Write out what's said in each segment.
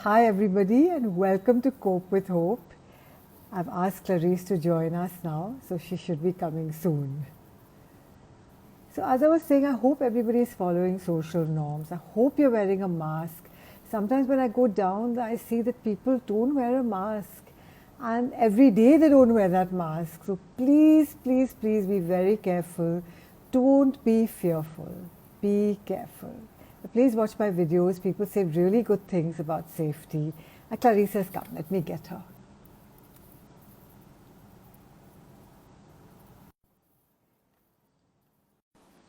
Hi everybody and welcome to Cope with Hope. I've asked Clarisse to join us now, so she should be coming soon. So as I was saying, I hope everybody is following social norms. I hope you're wearing a mask. Sometimes when I go down, I see that people don't wear a mask. And every day they don't wear that mask. So please, please, please be very careful. Don't be fearful. Be careful. Please watch my videos. People say really good things about safety. Clarisse has come. Let me get her.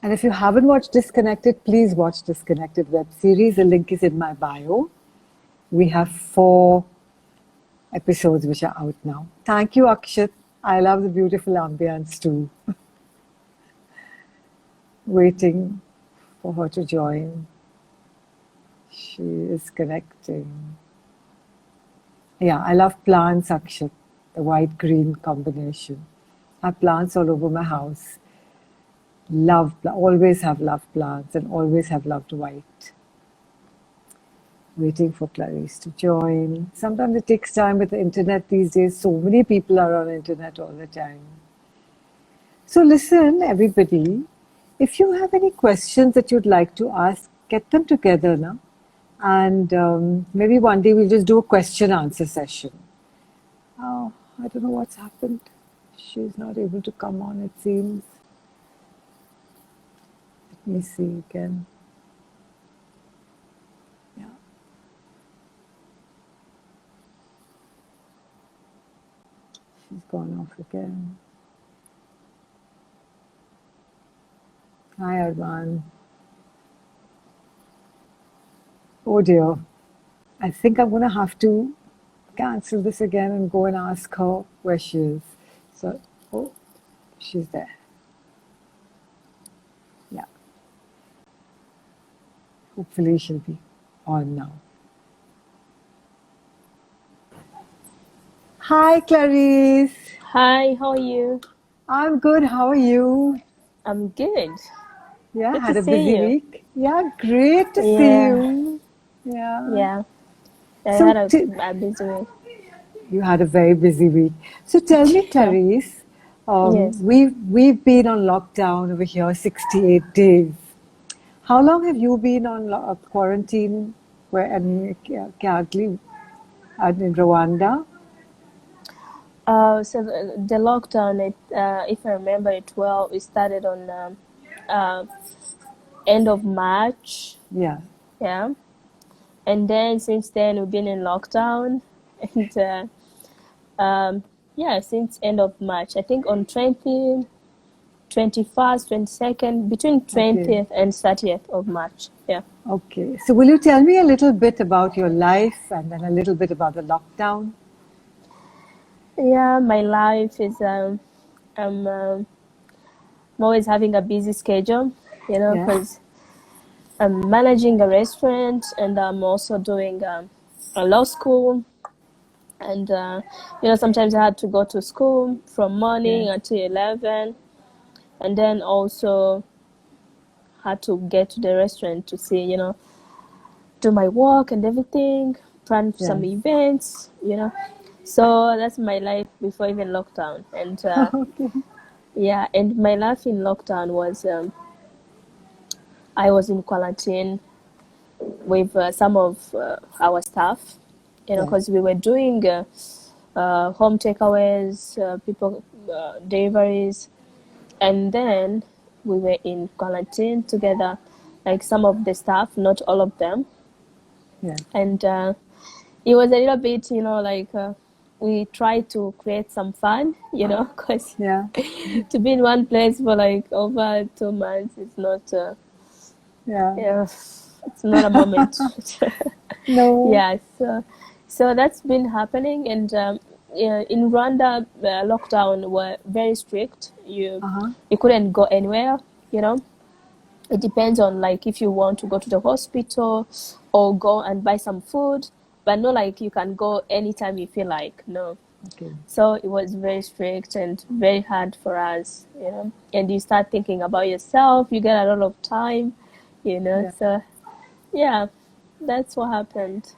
And if you haven't watched Disconnected, please watch Disconnected web series. The link is in my bio. We have 4 episodes which are out now. Thank you, Akshat. I love the beautiful ambience too. Waiting for her to join. She is connecting. Yeah, I love plants, Akshat. The white-green combination. I have plants all over my house. Always have loved plants and always have loved white. Waiting for Clarisse to join. Sometimes it takes time with the internet these days. So many people are on the internet all the time. So listen, everybody. If you have any questions that you'd like to ask, get them together now. And maybe one day we'll just do a question-answer session. Oh, I don't know what's happened. She's not able to come on, it seems. Let me see again. Yeah. She's gone off again. Hi, Arman. Oh dear. I think I'm going to have to cancel this again and go and ask her where she is. So, oh, she's there. Yeah. Hopefully she'll be on now. Hi, Clarisse. Hi, how are you? I'm good. How are you? I'm good. Yeah, Good had to a see busy you. week. Yeah, great to see you. Yeah. I So had a busy week. you had a very busy week. So tell me, Clarisse, Yes. we've been on lockdown over here 68 days. How long have you been on quarantine where in Kigali and in Rwanda? So the lockdown, if I remember it well, it started on end of March. Yeah. Yeah. And then since then we've been in lockdown, and since end of March. I think on 20th, 21st, 22nd, between 20th and 30th of March. Yeah. Okay. So will you tell me a little bit about your life and then a little bit about the lockdown? Yeah, my life is I'm always having a busy schedule, Yeah. because I'm managing a restaurant and I'm also doing a law school. And, sometimes I had to go to school from morning Yes. until 11, and then also had to get to the restaurant to see, do my work and everything, plan some Yes. events. So that's my life before even lockdown. And Okay. yeah, and my life in lockdown was I was in quarantine with some of our staff, Yes. because we were doing home takeaways, people deliveries, and then we were in quarantine together, like some of the staff, not all of them, Yes. and it was a little bit, like we tried to create some fun, because Yeah. to be in one place for like over 2 months is not. Yeah. Yeah, it's not a moment. No. Yeah, so that's been happening, and yeah, in Rwanda, lockdown were very strict. Uh-huh. You couldn't go anywhere. It depends on like if you want to go to the hospital or go and buy some food, but not like you can go anytime you feel like. No. Okay. So it was very strict and very hard for us. And you start thinking about yourself. You get a lot of time. Yeah. So yeah, that's what happened.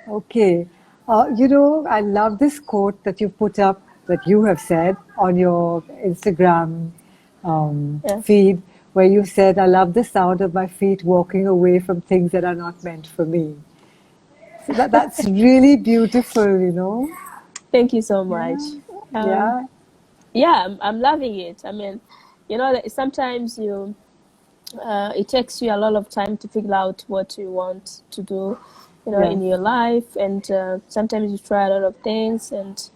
Okay. I love this quote that you put up, that you have said on your Instagram Yeah. feed, where you said, I love the sound of my feet walking away from things that are not meant for me. So that's really beautiful. Thank you so Yeah. much. Um, Yeah. yeah, I'm loving it. I mean, like, sometimes it takes you a lot of time to figure out what you want to do, Yes. in your life, and sometimes you try a lot of things, and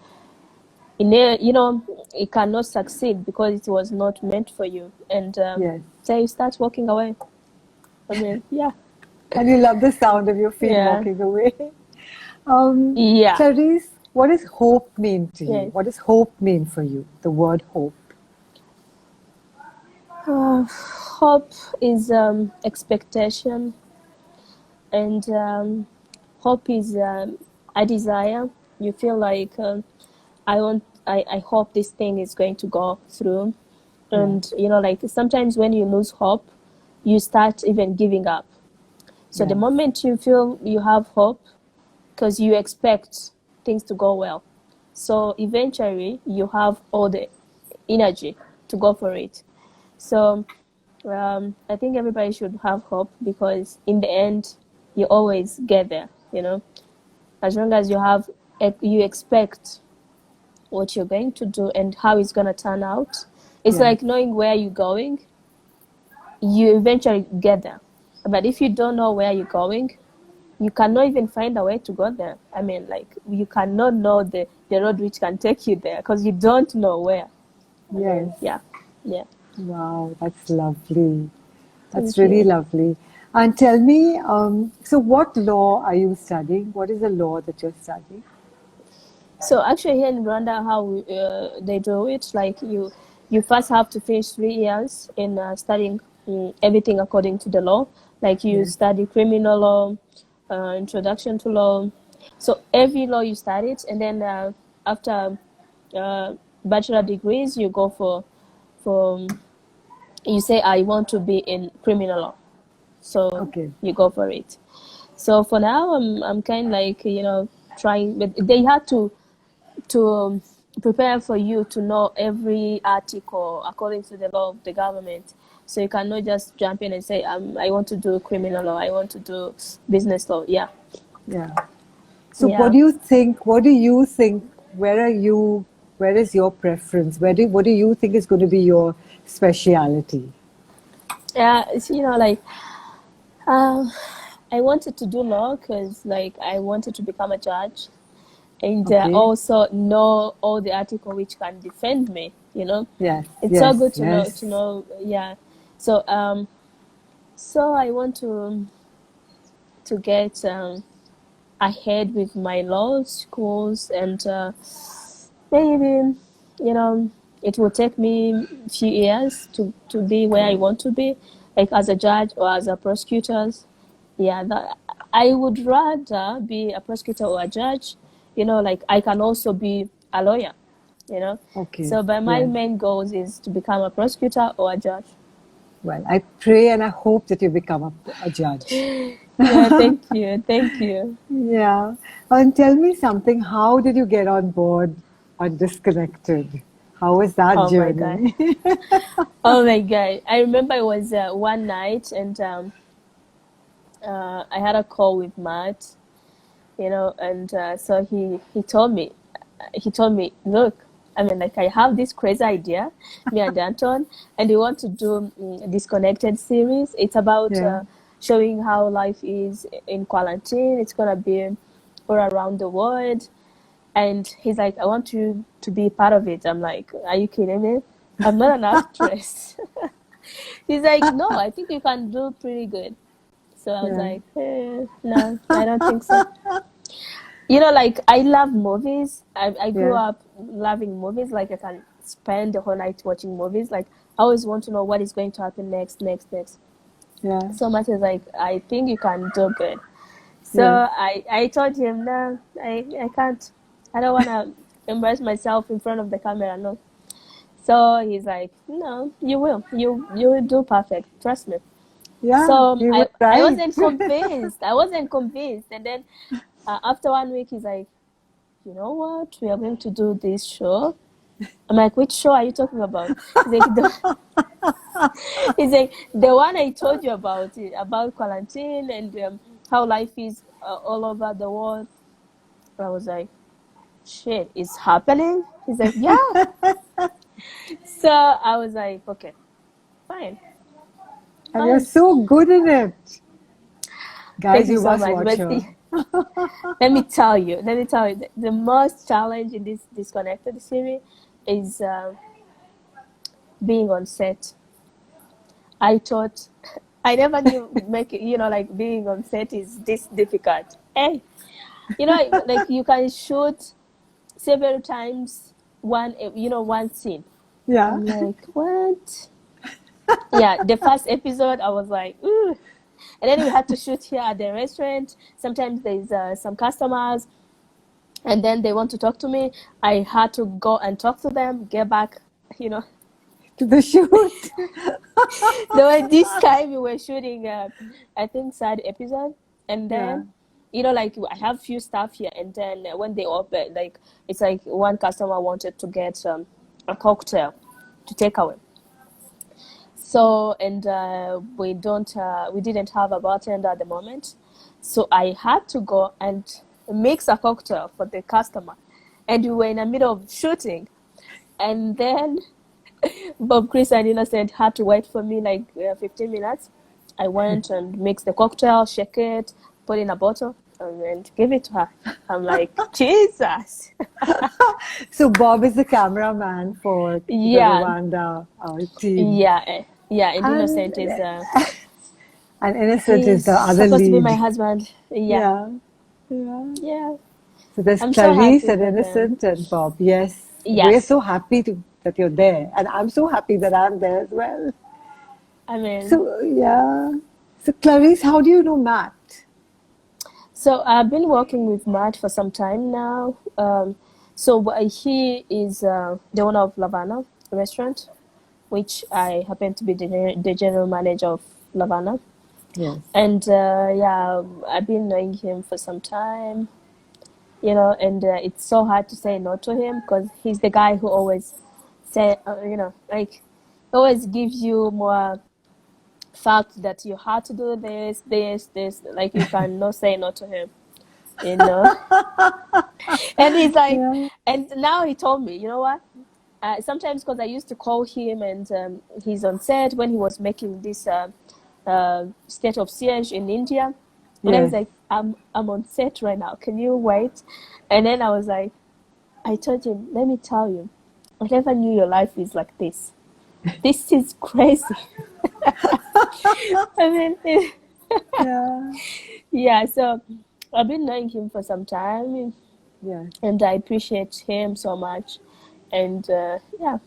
it cannot succeed because it was not meant for you, and Yes. so you start walking away. I mean, yeah, And you love the sound of your feet yeah, walking away. Um, yeah, Clarice, what does hope mean to you? yeah. What does hope mean for you? The word hope. Hope is expectation, and hope is a desire. You feel like I hope this thing is going to go through. Yes. And like, sometimes when you lose hope, you start even giving up. So the Yes. moment you feel you have hope, because you expect things to go well, so eventually you have all the energy to go for it. So I think everybody should have hope, because in the end, you always get there. As long as you expect what you're going to do and how it's going to turn out. It's Yes. like knowing where you're going, you eventually get there. But if you don't know where you're going, you cannot even find a way to go there. I mean, like, you cannot know the road which can take you there, because you don't know where. I Yes. mean, yeah, yeah. Wow, that's lovely. That's Thank really you. lovely. And tell me, so what law are you studying? What is the law that you're studying? So actually, here in Rwanda, how they do it, like, you first have to finish 3 years in studying everything according to the law. Like, you Yes. study criminal law, introduction to law. So every law you study it, and then after uh, bachelor degrees, you go for you say, I want to be in criminal law. So Okay. you go for it. So for now, I'm kind of like, trying, but they had to prepare for you to know every article according to the law of the government. So you cannot just jump in and say, I want to do criminal law, I want to do business law. Yeah, Yeah. So what yeah. do you think? What do you think? Where are you? Where is your preference? What do you think is going to be your speciality? Yeah, it's, like, uh, I wanted to do law because, like, I wanted to become a judge, and Okay. also know all the article which can defend me. Yes. It's so Yes. good to know, Yes. yeah. So I want to get ahead with my law schools, and maybe, you know it will take me a few years to be where I want to be, like as a judge or as a prosecutor. Yeah, I would rather be a prosecutor or a judge. Like, I can also be a lawyer. Okay. So, but my Yes. main goals is to become a prosecutor or a judge. Well, I pray and I hope that you become a judge. Yeah, thank you. Yeah. And tell me something. How did you get on board on Disconnected? How was that Oh my god. journey? Oh my god. I remember it was one night, and I had a call with Matt, and so he told me, look, I mean, like, I have this crazy idea, me and Anton, and we want to do Disconnected series. It's about Yeah. showing how life is in quarantine. It's gonna be all around the world. And he's like, I want you to be part of it. I'm like, are you kidding me? I'm not an actress. He's like, no, I think you can do pretty good. So I was Yeah. like, no, I don't think so. Like, I love movies. I grew Yes. up loving movies. Like, I can spend the whole night watching movies. Like, I always want to know what is going to happen next, next, next. Yeah. So much is like, I think you can do good. So Yes. I told him, no, I can't. I don't want to embarrass myself in front of the camera, no. So he's like, no, you will. You will do perfect. Trust me. Yeah. So He was I right. wasn't convinced. I wasn't convinced. And then After 1 week, he's like, you know what? We are going to do this show. I'm like, which show are you talking about? He's like, the one I told you about quarantine and how life is all over the world. I was like, shit, it's happening? He's like, yeah. So I was like, okay, fine. And you're so good in it. Guys, Thank you you so must much. watch But her. let me tell you, the most challenge in this Disconnected series is being on set. I thought I never knew like being on set is this difficult. Hey, like you can shoot several times one scene. Yeah. I'm like, what? Yeah, the first episode I was like, ooh. And then we had to shoot here at the restaurant. Sometimes there's some customers and then they want to talk to me. I had to go and talk to them, get back, To the shoot. This time we were shooting, I think, sad episode, and then, like I have few stuff here, and then when they open, like it's like one customer wanted to get a cocktail to take away. So and we didn't have a bartender at the moment, so I had to go and mix a cocktail for the customer, and we were in the middle of shooting, and then Bob, Chris, and Innocent had to wait for me like 15 minutes. I went and mixed the cocktail, shake it, put in a bottle, and give it to her. I'm like, Jesus. So Bob is the cameraman for the Yeah, Rwanda team. yeah, and And, Innocent is and Innocent is he's the other supposed to be my lead. husband. Yeah, Yeah. yeah. So there's I'm so Clarisse happy and for them. Innocent and Bob. Yes. We're Yes, so happy that you're there. And I'm so happy that I'm there as well. I mean, So, yeah. So, Clarisse, how do you know Matt? so I've been working with Matt for some time now. He is the owner of Lavana restaurant, which I happen to be the general manager of Lavana. Yes. And I've been knowing him for some time, and it's so hard to say no to him because he's the guy who always like always gives you more fact that you have to do this, like you cannot say no to him, you know. And he's like, Yeah. and now he told me, you know what? Sometimes because I used to call him and he's on set when he was making this state of siege in India. And I was Yes. like, I'm on set right now. Can you wait? And then I was like, I told him, let me tell you, I never knew your life is like this. This is crazy. I mean, Yeah. yeah. So I've been knowing him for some time, Yeah. and I appreciate him so much. And yeah.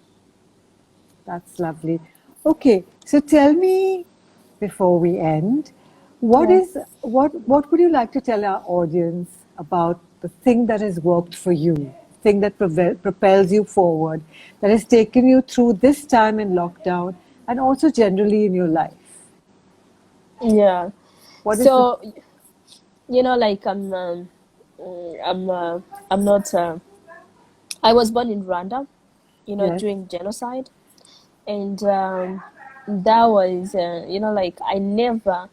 That's lovely. Okay. So tell me before we end, what Yeah. what would you like to tell our audience about the thing that has worked for you, thing that propels you forward, that has taken you through this time in lockdown and also generally in your life? Yeah. What is the So, like I'm I'm not. I was born in Rwanda, yes, during genocide, and that was, like I never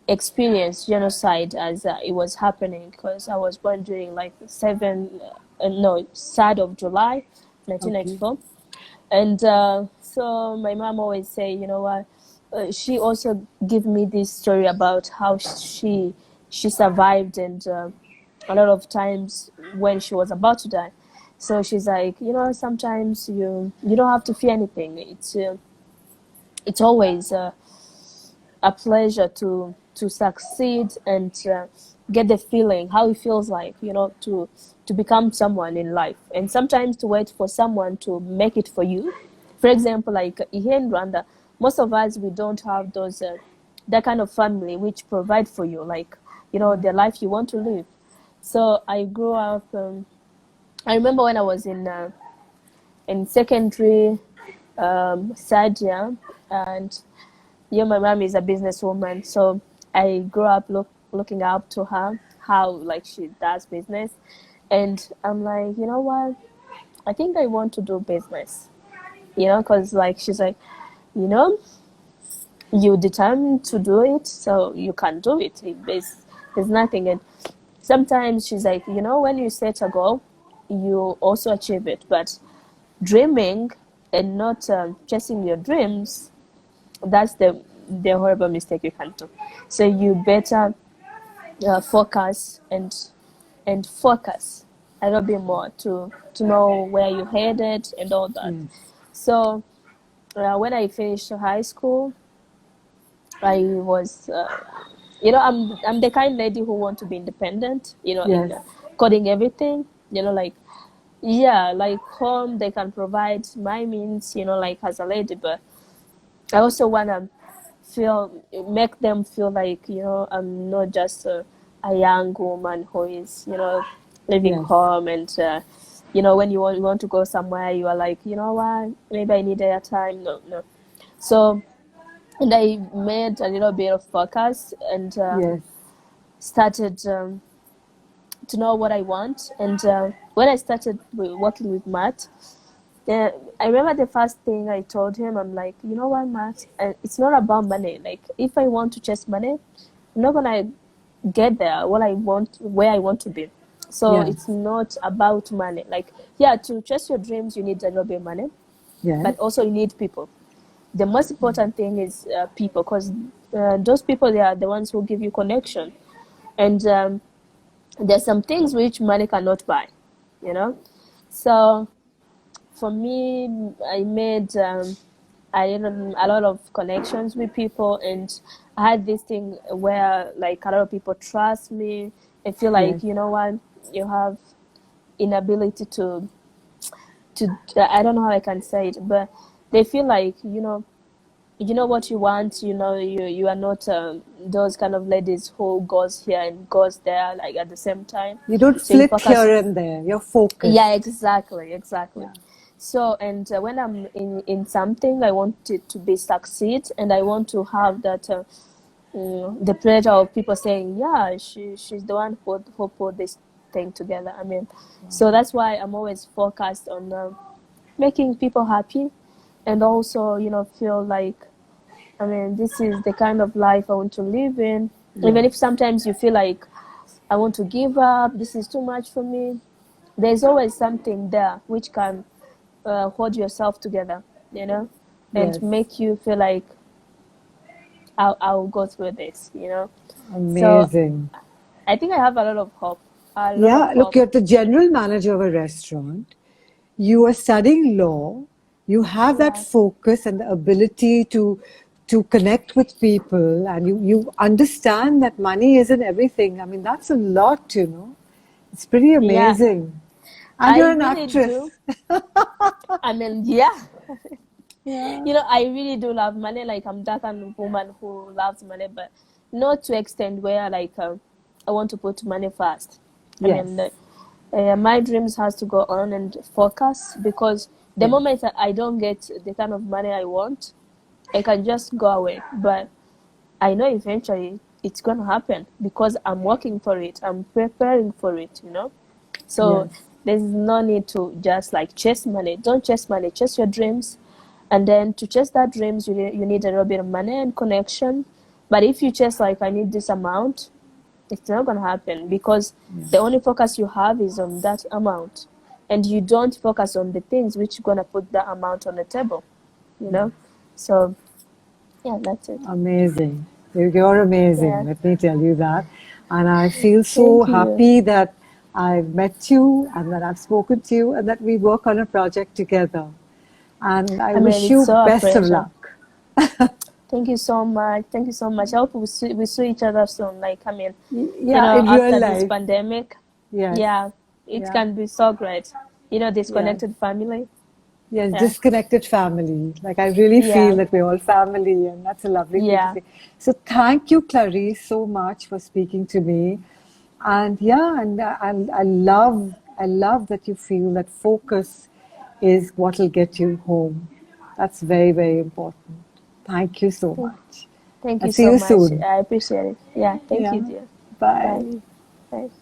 experienced genocide as it was happening because I was born during like 3rd of July, okay, 1994, and so my mom always say, you know what, she also give me this story about how she survived and a lot of times when she was about to die. So she's like, sometimes you don't have to fear anything. It's always a pleasure to succeed and get the feeling how it feels like, to become someone in life, and sometimes to wait for someone to make it for you. For example, like here in Rwanda, most of us, we don't have those that kind of family which provide for you, like, the life you want to live. So I grew up. I remember when I was in secondary, third year, and my mom is a businesswoman, so I grew up looking up to her. how like she does business, and I'm like, you know what? I think I want to do business, because like she's like, you know, you determined to do it, so you can do it. There's nothing. And sometimes she's like, when you set a goal, you also achieve it. But dreaming and not chasing your dreams, that's the horrible mistake you can do. So you better focus and focus a little bit more to know where you're headed and all that. Yes. So when I finished high school, I was, I'm the kind lady who want to be independent, Yes. in coding everything, like, yeah, like home, they can provide my means, like as a lady, but I also want to make them feel like, I'm not just a young woman who is, living Yes. home and, when you want to go somewhere, you are like, you know what, maybe I need airtime. No. So, and I made a little bit of focus and Yes. started to know what I want. And when I started working with Matt, I remember the first thing I told him, I'm like, you know what, Matt, it's not about money. Like, if I want to chase money, I'm not gonna get there where I want to be. So Yes. it's not about money. Like, yeah, to chase your dreams, you need a little bit of money, Yes. but also you need people. The most important thing is people, because those people, they are the ones who give you connection. And there's some things which money cannot buy, So for me, I made a lot of connections with people, and I had this thing where like a lot of people trust me. I feel like, Yes. you know what, you have inability to I don't know how I can say it, but they feel like, you know what you want, you are not those kind of ladies who goes here and goes there like at the same time. You don't So you flit focus. here and there. You're focused. Yeah, exactly. Yeah. So, and when I'm in something, I want it to be succeed, and I want to have that the pleasure of people saying, yeah, she's the one who put this thing together. I mean, so that's why I'm always focused on making people happy, and also, feel like, I mean, this is the kind of life I want to live in. Yeah. Even if sometimes you feel like I want to give up, this is too much for me, there's always something there which can hold yourself together, and Yes. make you feel like I'll go through this, So Amazing. I think I have a lot of hope. Yeah, look, you're the general manager of a restaurant. You are studying law. You have that Yeah. focus and the ability to connect with people, and you understand that money isn't everything. I mean, that's a lot, It's pretty Yeah, amazing. And I you're an really actress. do. I mean, yeah. Yeah. I really do love money. Like, I'm that kind of woman who loves money, but not to extent where like I want to put money first. I Yes. mean, my dreams has to go on and focus, because the Yes. moment I don't get the kind of money I want, I can just go away. But I know eventually it's gonna happen because I'm working for it. I'm preparing for it. So Yes. there's no need to just like chase money. Don't chase money. Chase your dreams. And then to chase that dreams, you need a little bit of money and connection. But if you chase like, I need this amount, it's not going to happen, because the only focus you have is on that amount. And you don't focus on the things which are going to put that amount on the table, So, yeah, that's it. Amazing. You're amazing, Yeah. let me tell you that. And I feel so Thank you. happy that I've met you and that I've spoken to you and that we work on a project together. And I I mean, wish it's you so a best of pleasure. luck. Thank you so much. Thank you so much. I hope we see each other soon. Like, I mean, Yeah, in real after this life. pandemic, Yes. yeah, it Yeah. can be so great. Yes. Disconnected family. Yes, Yeah. disconnected family. Like, I really feel Yeah. that we're all family, and that's a lovely thing to Yeah. say. So thank you, Clarisse, so much for speaking to me. And yeah, and I love that you feel that focus is what will get you home. That's very, very important. Thank you so much. Thank I'll you see so you much. soon. I appreciate it. Yeah. Thank Yeah. you, dear. Bye. Bye. Bye.